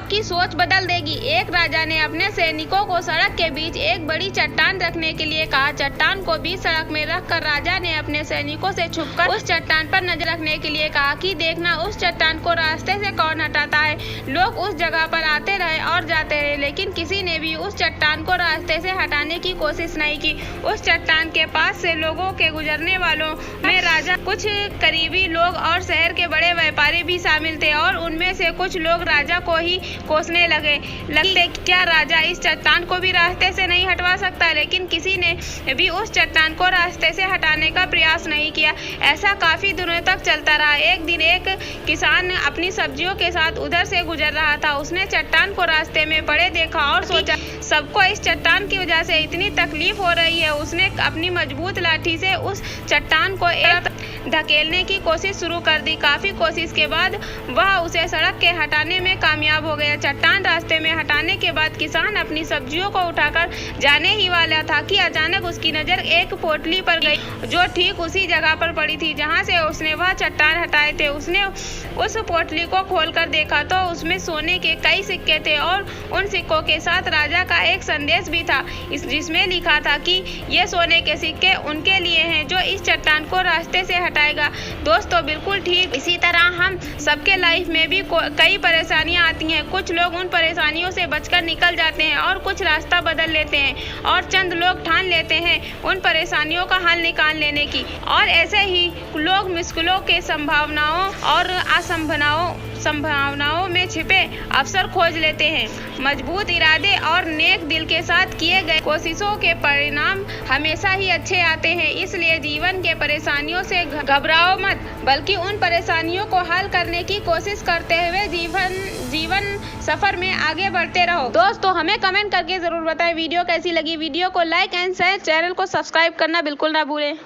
आपकी सोच बदल देगी। एक राजा ने अपने सैनिकों को सड़क के बीच एक बड़ी चट्टान रखने के लिए कहा। चट्टान को बीच सड़क में रखकर राजा ने अपने सैनिकों से छुपकर उस चट्टान पर नजर रखने के लिए कहा कि देखना उस चट्टान को रास्ते से कौन हटाता है। लोग उस जगह पर आते रहे और जाते रहे, लेकिन किसी ने भी उस चट्टान को रास्ते से हटाने की कोशिश नहीं की। उस चट्टान के पास से लोगों के गुजरने वालों में राजा, कुछ करीबी लोग और शहर के बड़े व्यापारी भी शामिल थे और उनमें से कुछ लोग राजा को ही कोसने लगे क्या राजा इस चट्टान को भी रास्ते से नहीं हटवा सकता? लेकिन किसी ने भी उस चट्टान को रास्ते से हटाने का प्रयास नहीं किया। ऐसा काफी दिनों तक चलता रहा। एक दिन एक किसान अपनी सब्जियों के साथ उधर से गुजर रहा था। उसने चट्टान को रास्ते में पड़े देखा और सोचा सबको इस चट्टान की वजह से इतनी तकलीफ हो रही है। उसने अपनी मजबूत लाठी से उस चट्टान को एक धकेलने की कोशिश शुरू कर दी। काफी कोशिश के बाद वह उसे सड़क के हटाने में कामयाब हो गया। चट्टान रास्ते में हटाने के बाद किसान अपनी सब्जियों को उठाकर जाने ही वाला था कि अचानक उसकी नजर एक पोटली पर गई जो ठीक उसी जगह पर पड़ी थी जहां से उसने वह चट्टान हटाए थे। उसने उस पोटली को खोलकर देखा तो उसमें सोने के कई सिक्के थे और उन सिक्कों के साथ राजा का एक संदेश भी था जिसमें लिखा था कि ये सोने के सिक्के उनके लिए हैं जो इस चट्टान को रास्ते से हटाएगा। दोस्तों, बिल्कुल ठीक इसी तरह हम सबके लाइफ में भी कई परेशानियां आती हैं। कुछ लोग उन परेशानियों से बचकर निकल जाते हैं और कुछ रास्ता बदल लेते हैं और चंद लोग ठान लेते हैं उन परेशानियों का हल निकाल लेने की, और ऐसे ही लोग मुश्किलों के संभावनाओं और संभावनाओं में छिपे अवसर खोज लेते हैं। मजबूत इरादे और नेक दिल के साथ किए गए कोशिशों के परिणाम हमेशा ही अच्छे आते हैं। इसलिए जीवन के परेशानियों से घबराओ मत, बल्कि उन परेशानियों को हल करने की कोशिश करते हुए जीवन सफर में आगे बढ़ते रहो। दोस्तों, हमें कमेंट करके जरूर बताएं वीडियो कैसी लगी। वीडियो को लाइक एंड शेयर, चैनल को सब्सक्राइब करना बिल्कुल ना भूलें।